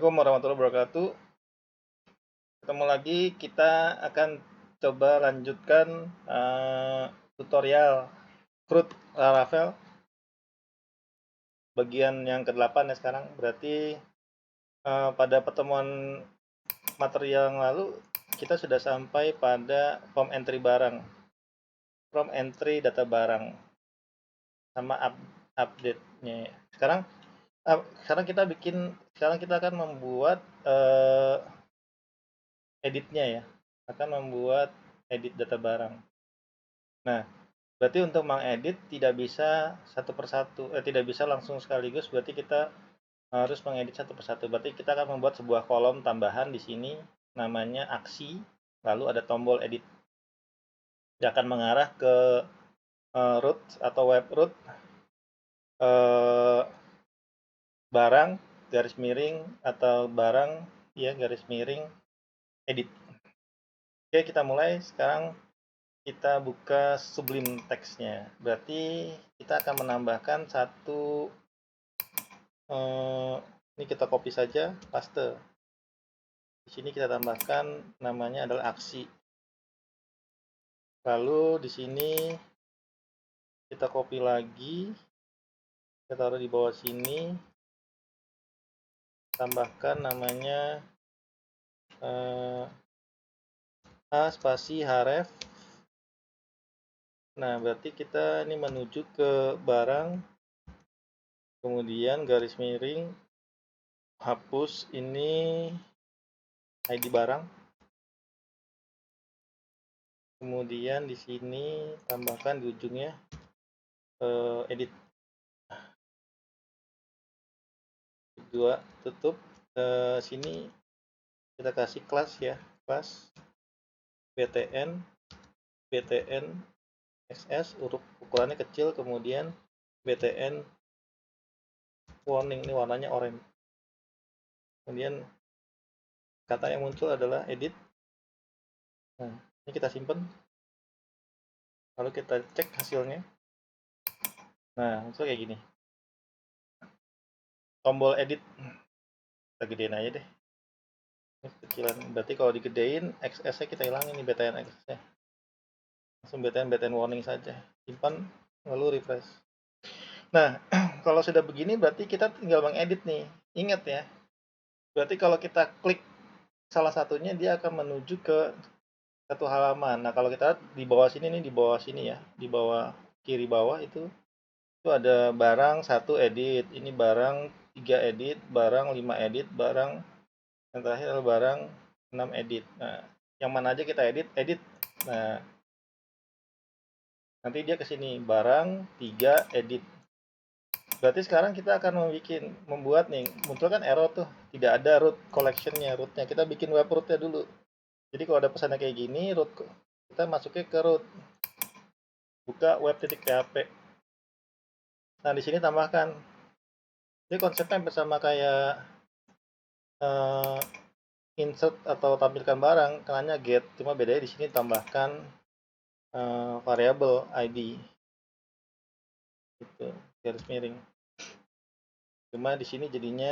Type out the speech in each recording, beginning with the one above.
Assalamualaikum warahmatullahi wabarakatuh. Ketemu lagi, kita akan coba lanjutkan tutorial Crude Laravel bagian yang ke-8 ya sekarang. Berarti pada pertemuan materi yang lalu kita sudah sampai pada form entry barang, form entry data barang sama update-nya. Sekarang kita akan membuat editnya ya, akan membuat edit data barang. Nah, berarti untuk mengedit tidak bisa satu persatu, tidak bisa langsung sekaligus. Berarti kita harus mengedit satu persatu. Berarti kita akan membuat sebuah kolom tambahan di sini, namanya aksi, lalu ada tombol edit. Dia akan mengarah ke root atau web root barang garis miring atau barang ya garis miring edit. Oke, kita mulai sekarang. Kita buka Sublime Text-nya. Berarti kita akan menambahkan satu, ini kita copy saja, paste. Di sini kita tambahkan namanya adalah aksi. Lalu di sini kita copy lagi, kita taruh di bawah sini, tambahkan namanya a spasi href. Nah, berarti kita ini menuju ke barang, kemudian garis miring, hapus ini ID barang. Kemudian di sini tambahkan di ujungnya edit. Dua, tutup. Sini kita kasih kelas ya, kelas btn xs, ukurannya kecil, kemudian btn warning, ini warnanya oranye. Kemudian kata yang muncul adalah edit. Nah, ini kita simpan, lalu kita cek hasilnya. Nah, muncul kayak gini, tombol edit. Kita gedein aja deh, ini kecilan. Berarti kalau digedein xs nya kita hilangin, ini btn xs nya, langsung btn warning saja, simpan lalu refresh. Nah, kalau sudah begini berarti kita tinggal mengedit nih. Ingat ya, berarti kalau kita klik salah satunya dia akan menuju ke satu halaman. Nah, kalau kita lihat di bawah sini nih, di bawah sini ya, di bawah kiri bawah itu ada barang 1 edit, ini barang 3 edit, barang 5 edit, barang yang terakhir adalah barang 6 edit. Nah, yang mana aja kita edit. Nah, nanti dia ke sini barang 3 edit. Berarti sekarang kita akan membuat nih, muncul kan error tuh, tidak ada root collection-nya, rootnya. Kita bikin web root-nya dulu. Jadi kalau ada pesannya kayak gini, root kita masuknya ke root. Buka web.php. Nah, di sini tambahkan. Jadi konsepnya bersama kayak insert atau tampilkan barang, kenanya get, cuma bedanya di sini tambahkan variabel id. Gitu, garis miring. Cuma di sini jadinya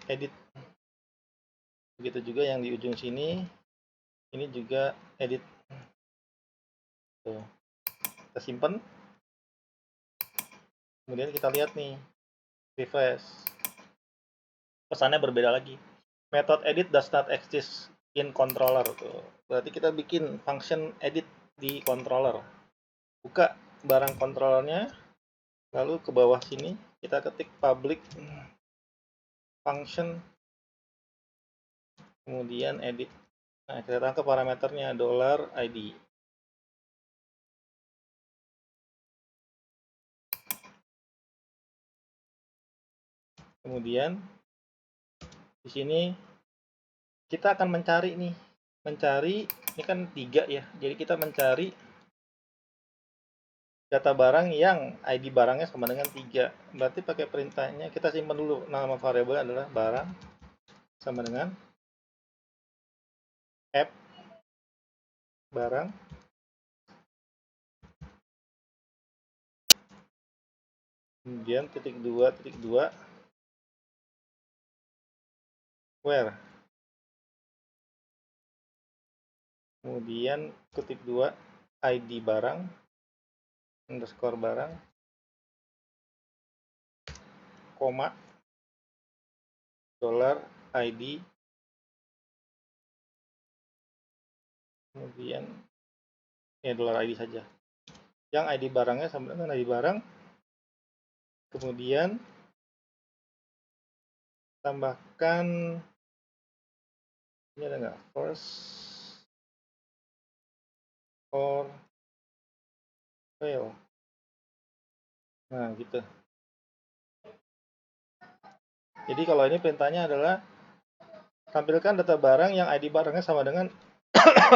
edit. Begitu juga yang di ujung sini, ini juga edit. Tuh. Kita simpan. Kemudian kita lihat nih, refresh. Pesannya berbeda lagi. Method edit does not exist in controller. Tuh. Berarti kita bikin function edit di controller. Buka barang controllernya, lalu ke bawah sini kita ketik public function, kemudian edit. Nah, kita tangkap parameternya $id. Kemudian di sini kita akan mencari nih, ini kan 3 ya, jadi kita mencari data barang yang ID barangnya sama dengan 3. Berarti pakai perintahnya, kita simpan dulu, nama variabel adalah barang sama dengan app barang, kemudian titik 2 where, kemudian kutip 2 ID barang underscore barang, koma dollar ID, kemudian dollar ID saja, yang ID barangnya sama dengan ID barang, kemudian tambahkan ini ada nggak, first or fail. Nah gitu. Jadi kalau ini perintahnya adalah tampilkan data barang yang ID barangnya sama dengan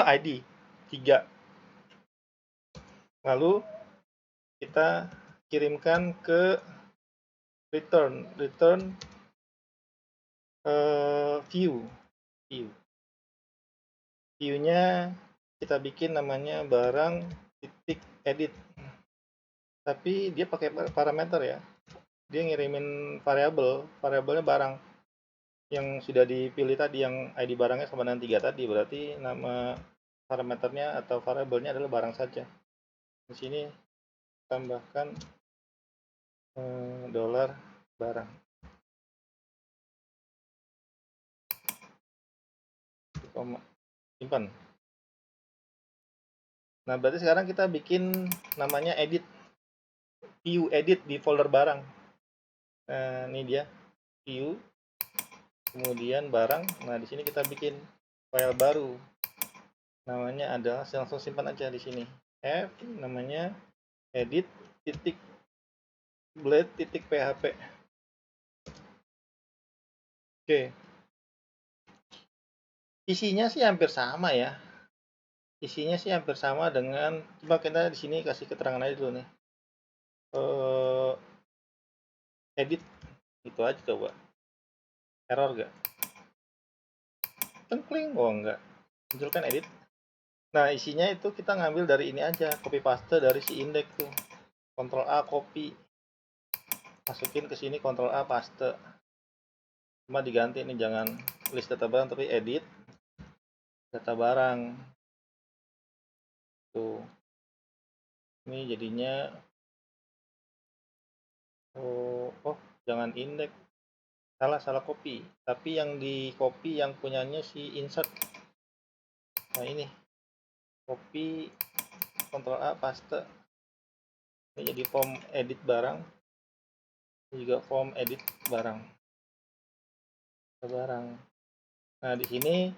ID 3. Lalu kita kirimkan ke return view-nya kita bikin namanya barang titik edit, tapi dia pakai parameter ya, dia ngirimin variabelnya barang yang sudah dipilih tadi, yang ID barangnya sama dengan 3 tadi, berarti nama parameternya atau variabelnya adalah barang saja. Di sini tambahkan dolar barang, simpan. Nah berarti sekarang kita bikin namanya edit, view edit di folder barang. Nah ini dia view, kemudian barang. Nah di sini kita bikin file baru, namanya adalah, langsung simpan aja di sini, f namanya edit titik blade titik php. Oke, isinya sih hampir sama ya, isinya sih hampir sama dengan, coba kita di sini kasih keterangan aja dulu nih, edit itu aja, coba error gak? Tengkling, oh enggak, munculkan edit. Nah isinya itu kita ngambil dari ini aja, copy paste dari si index tuh, Ctrl A copy, masukin ke sini, Ctrl A paste, cuma diganti ini, jangan list data barang tapi edit data barang tuh. Ini jadinya oh jangan index, salah copy, tapi yang di copy yang punyanya si insert. Nah ini copy, Ctrl A paste, ini jadi form edit barang, ini juga form edit barang. Nah di sini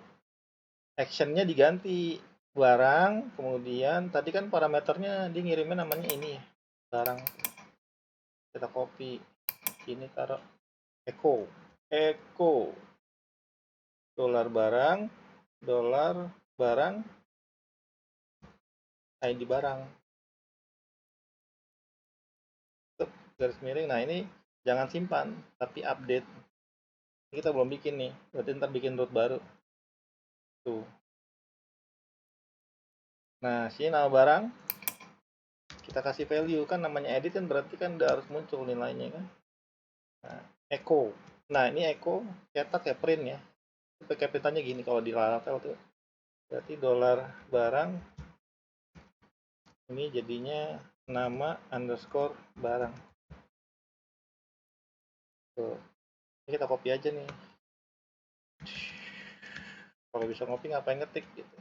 actionnya diganti barang, kemudian tadi kan parameternya dia ngirimnya namanya ini barang, kita copy sini, taruh echo dolar barang ID barang, garis miring. Nah ini jangan simpan tapi update, ini kita belum bikin nih, berarti ntar bikin root baru tuh. Nah sini nama barang kita kasih value, kan namanya edit kan, berarti kan udah harus muncul nilainya kan. Nah, echo, nah ini echo cetak ya, print ya, pakai perintahnya gini kalau di Laravel tuh, berarti dolar barang ini jadinya nama underscore barang tuh. Ini kita copy aja nih, kalau bisa ngopi ngapain ngetik gitu,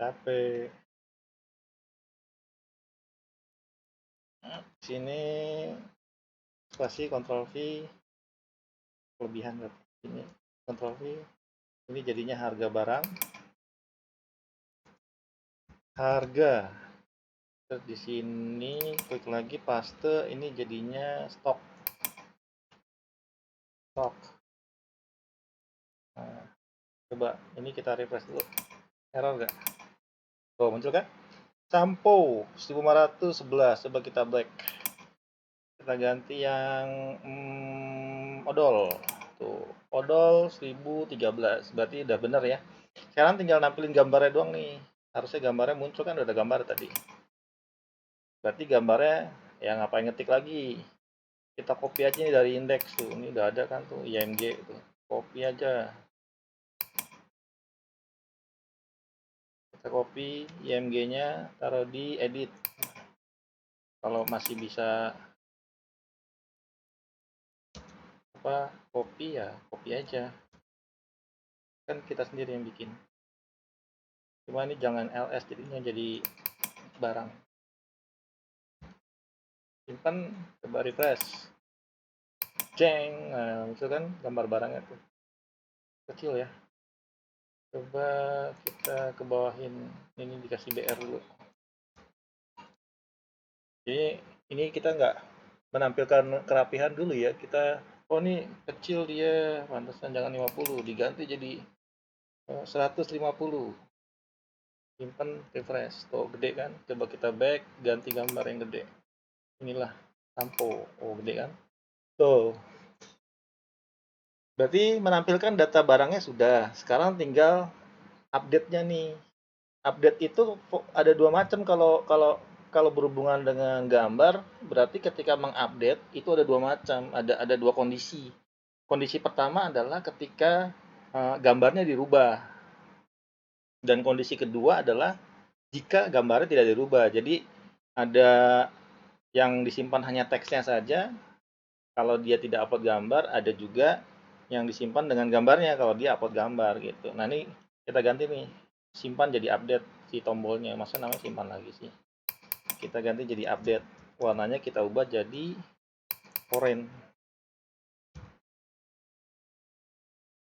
capek. Sini kasih Ctrl V, kelebihan kan ini, Ctrl V, ini jadinya harga barang, harga. Terus di sini klik lagi paste, ini jadinya stok. Nah, coba ini kita refresh dulu, error nggak? Oh muncul kan? Sampo 1511, coba kita black, kita ganti yang odol tuh, odol 1013, berarti udah bener ya. Sekarang tinggal nampilin gambarnya doang nih, harusnya gambarnya muncul kan, udah ada gambar tadi, berarti gambarnya ya ngapain ngetik lagi, kita copy aja nih dari indeks tuh, ini udah ada kan tuh IMG tuh, copy aja, kita copy img nya taruh di edit. Kalau masih bisa copy ya copy aja, kan kita sendiri yang bikin. Cuma ini jangan ls jadinya, jadi barang. Simpan, coba refresh, ceng, nah itu kan gambar barangnya tuh kecil ya. Coba kita ke bawahin, ini dikasih BR dulu. Jadi ini kita nggak menampilkan kerapihan dulu ya, kita oh ini kecil dia, pantesan jangan 50, diganti jadi 150. Simpen, refresh, tuh gede kan. Coba kita back, ganti gambar yang gede. Inilah sampo, oh gede kan. Tuh, berarti menampilkan data barangnya sudah. Sekarang tinggal update-nya nih. Update itu ada dua macam. Kalau berhubungan dengan gambar, berarti ketika mengupdate itu ada dua macam. Ada dua kondisi. Kondisi pertama adalah ketika gambarnya dirubah, dan kondisi kedua adalah jika gambarnya tidak dirubah. Jadi ada yang disimpan hanya teksnya saja kalau dia tidak upload gambar, ada juga yang disimpan dengan gambarnya kalau dia upload gambar gitu. Nah ini kita ganti nih, simpan jadi update si tombolnya. Masa namanya simpan lagi sih, kita ganti jadi update, warnanya kita ubah jadi orange.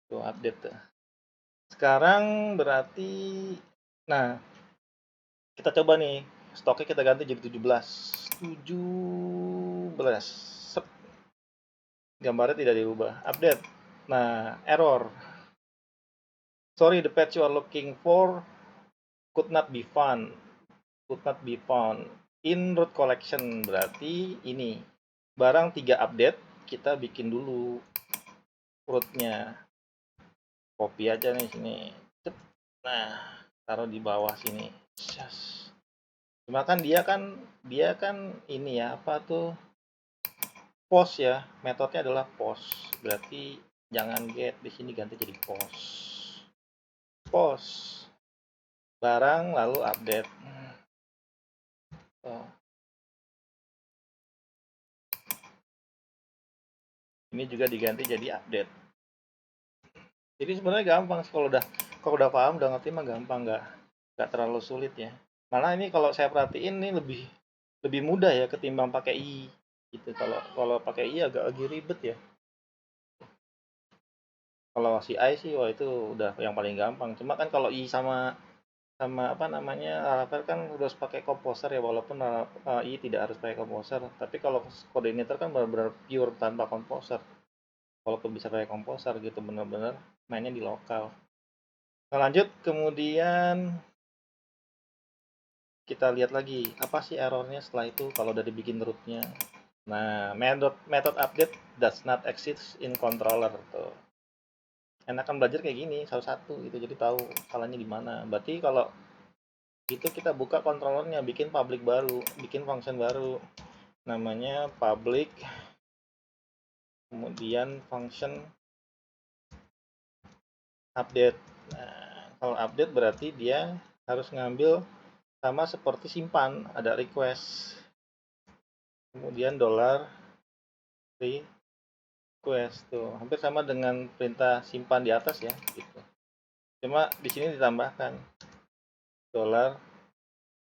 Tuh update tuh. Sekarang berarti, nah kita coba nih, stoknya kita ganti jadi 17. Sep. Gambarnya tidak dirubah. Update. Nah, error. Sorry, the page you are looking for could not be found. Could not be found in root collection. Berarti ini barang 3 update, kita bikin dulu rootnya. Copy aja nih sini. Nah, taruh di bawah sini. Cuma kan dia kan ini ya, apa tuh, post ya, metodenya adalah post. Berarti jangan get, di sini ganti jadi post barang lalu update. Oh. Ini juga diganti jadi update. Jadi sebenarnya gampang, kalau udah paham, udah ngerti mah gampang, nggak terlalu sulit ya. Malah ini kalau saya perhatiin ini lebih mudah ya ketimbang pakai i gitu. Kalau pakai i agak ribet ya. Kalau si i sih wah itu udah yang paling gampang. Cuma kan kalau i sama sama apa namanya Laravel kan harus pakai komposer ya, walaupun i tidak harus pakai komposer. Tapi kalau coordinator kan benar-benar pure tanpa komposer. Walaupun bisa pakai komposer gitu, benar-benar mainnya di lokal. Nah, lanjut, kemudian kita lihat lagi apa sih errornya setelah itu kalau udah dibikin rootnya. Nah, method update does not exist in controller tuh. Enakan belajar kayak gini satu-satu gitu, jadi tahu salahnya di mana. Berarti kalau itu kita buka controllernya, bikin public baru, bikin function baru namanya public, kemudian function update. Nah, kalau update berarti dia harus ngambil sama seperti simpan, ada request, kemudian $request tuh, hampir sama dengan perintah simpan di atas ya gitu. Cuma di sini ditambahkan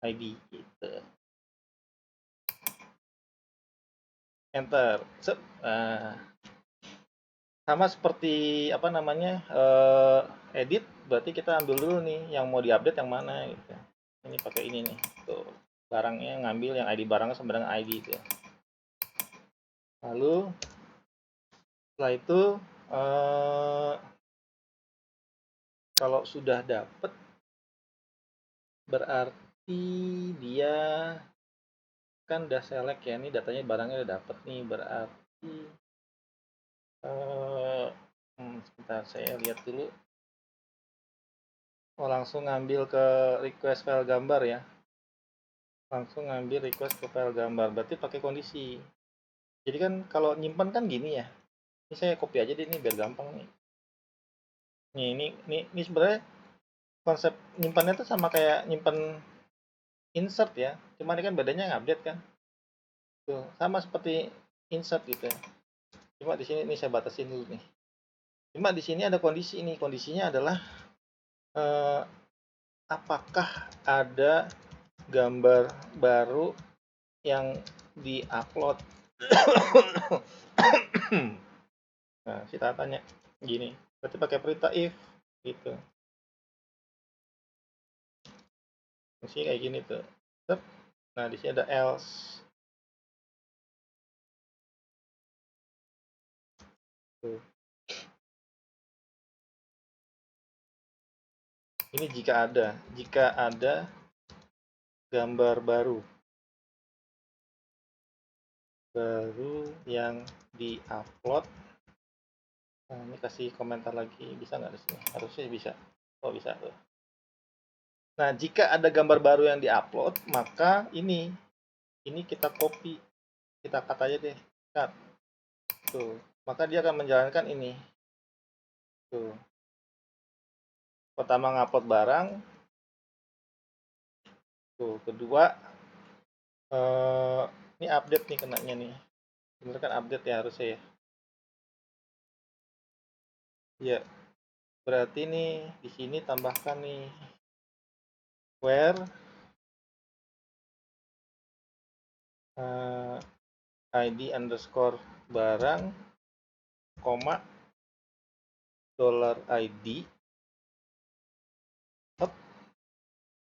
$id gitu. Enter. Nah, sama seperti apa namanya edit, berarti kita ambil dulu nih yang mau diupdate yang mana gitu. Ini pakai ini nih, tuh barangnya, ngambil yang ID barangnya sama dengan ID gitu. Lalu setelah itu kalau sudah dapet berarti dia kan udah select ya, ini datanya barangnya udah dapet nih, berarti sebentar saya lihat dulu. Oh, langsung ngambil ke request file gambar ya, langsung ngambil request ke file gambar, berarti pakai kondisi. Jadi kan kalau nyimpan kan gini ya, ini saya copy aja deh, ini biar gampang nih. Nih, ini sebenarnya konsep nyimpannya tuh sama kayak nyimpan insert ya. Cuma ini kan bedanya ngupdate kan. Tuh, sama seperti insert gitu ya. Cuma di sini saya batasin dulu nih. Cuma di sini ada kondisi ini. Kondisinya adalah eh, apakah ada gambar baru yang di-upload. Nah, kita tanya gini. Berarti pakai perintah if gitu. Fungsinya kayak gini tuh. Nah, di sini ada else. Tuh. Ini jika ada gambar baru yang di-upload. Nah, ini kasih komentar lagi, bisa nggak di sini? Harusnya bisa. Oh, bisa tuh. Nah, jika ada gambar baru yang di-upload, maka ini kita copy, kita cut aja deh, cut. Tuh, maka dia akan menjalankan ini. Tuh. Pertama ngupload barang. Tuh, kedua ini update nih kenanya nih. Bener kan update ya harusnya ya. Ya, berarti nih di sini tambahkan nih where ID underscore barang, koma, $ID,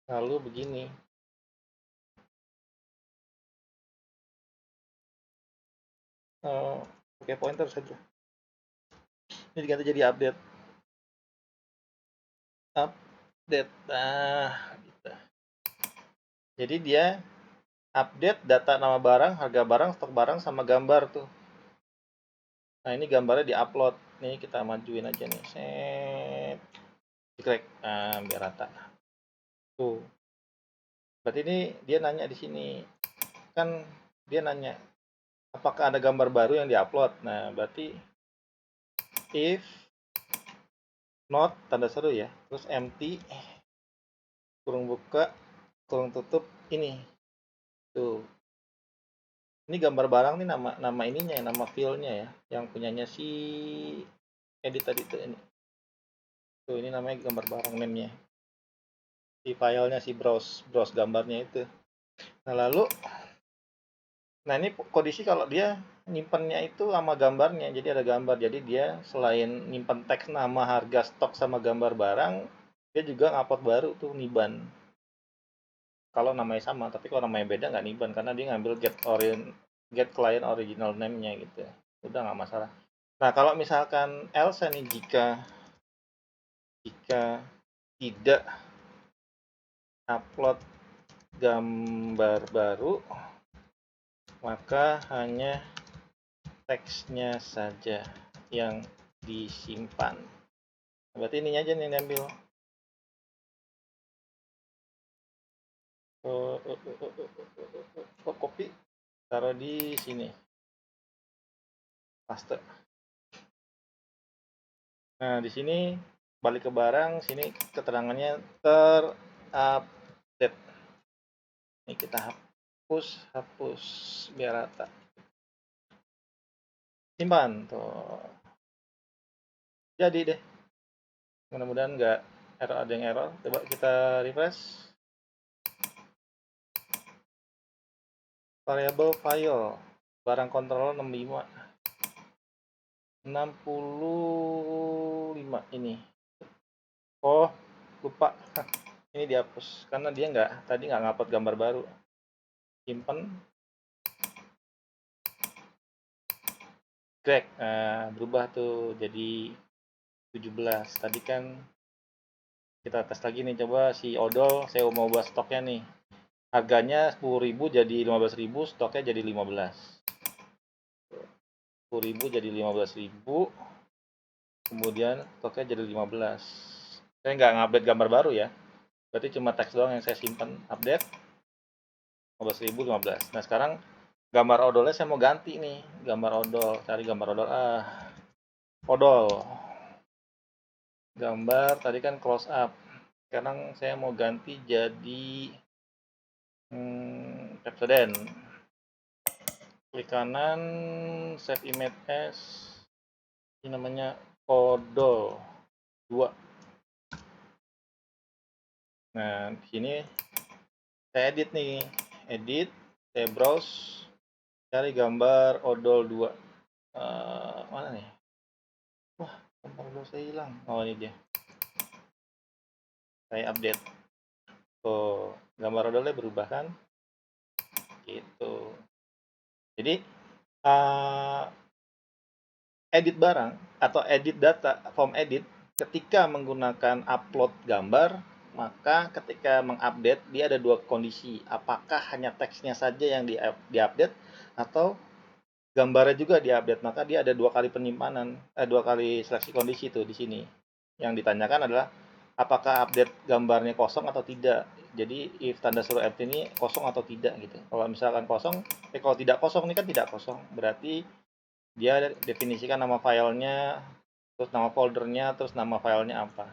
lalu begini. Pakai pointer saja. Ini diganti jadi update. Nah, gitu. Jadi dia update data nama barang, harga barang, stok barang, sama gambar tuh. Nah, ini gambarnya di-upload. Nih kita majuin aja nih. Set. Dikrek. Nah, biar rata. Tuh. Berarti ini dia nanya di sini. Kan dia nanya apakah ada gambar baru yang di-upload. Nah, berarti if not tanda seru ya. Terus empty kurung buka, kurung tutup ini. Tuh. Ini gambar barang nih nama ininya ya, nama filenya ya, yang punyanya si edit tadi tuh ini. Tuh ini namanya gambar barang name-nya. Si filenya si browse gambarnya itu. Nah, lalu ini kondisi kalau dia nyimpennya itu sama gambarnya. Jadi ada gambar. Jadi dia selain nyimpen teks nama, harga, stok sama gambar barang, dia juga ngupload baru tuh Niban. Kalau namanya sama, tapi kalau namanya beda nggak Niban karena dia ngambil get client original name-nya gitu. Udah nggak masalah. Nah, kalau misalkan else nih jika tidak upload gambar baru, maka hanya teksnya saja yang disimpan. Berarti ininya aja nih diambil. Copy, taruh di sini. Paste. Nah, di sini balik ke barang, sini keterangannya terupdate. Ini kita hapus biar rata. Simpan tuh. Jadi deh. Mudah-mudahan nggak ada yang error. Coba kita refresh. Variable file barang kontrol 65 ini. Oh, lupa. Ini dihapus karena dia tadi nggak ngupload gambar baru. Simpen. Crack. Nah, berubah tuh jadi 17. Tadi kan kita tes lagi nih, coba si odol saya mau buat stoknya nih. Harganya 10.000 jadi 15.000, stoknya jadi 15. 10.000 jadi 15.000. Kemudian stoknya jadi 15. Saya nggak ngupdate gambar baru ya. Berarti cuma teks doang yang saya simpan, update 15.000 15. Nah, sekarang gambar odolnya saya mau ganti nih. Gambar odol, cari gambar odol. Odol. gambar tadi kan close up, sekarang saya mau ganti jadi Pepsodent. Klik kanan, save image as, ini namanya Odol 2. Nah, di sini saya edit nih, saya browse, cari gambar odol 2. Mana nih? Wah, gambar odol saya hilang. Oh, ini dia. Saya update. Tuh, gambar odolnya berubah kan? Gitu. Jadi, edit barang atau edit data, form edit, ketika menggunakan upload gambar, maka ketika mengupdate, dia ada dua kondisi. Apakah hanya teksnya saja yang diupdate, atau gambarnya juga diupdate, maka dia ada dua kali penyimpanan, dua kali seleksi kondisi tuh di sini. Yang ditanyakan adalah apakah update gambarnya kosong atau tidak. Jadi if tanda seru empty ini kosong atau tidak gitu. Kalau misalkan kosong, kalau tidak kosong ini kan tidak kosong, berarti dia definisikan nama filenya, terus nama foldernya, terus nama filenya apa.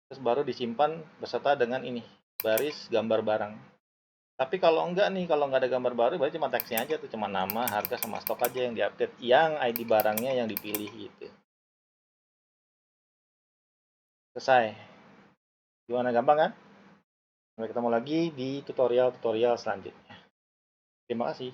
Terus baru disimpan beserta dengan ini, baris gambar barang. Tapi kalau enggak nih, kalau nggak ada gambar baru, berarti cuma teksnya aja tuh, cuma nama, harga, sama stok aja yang diupdate, yang ID barangnya yang dipilih gitu. Selesai. Gimana, gampang kan? Sampai ketemu lagi di tutorial-tutorial selanjutnya. Terima kasih.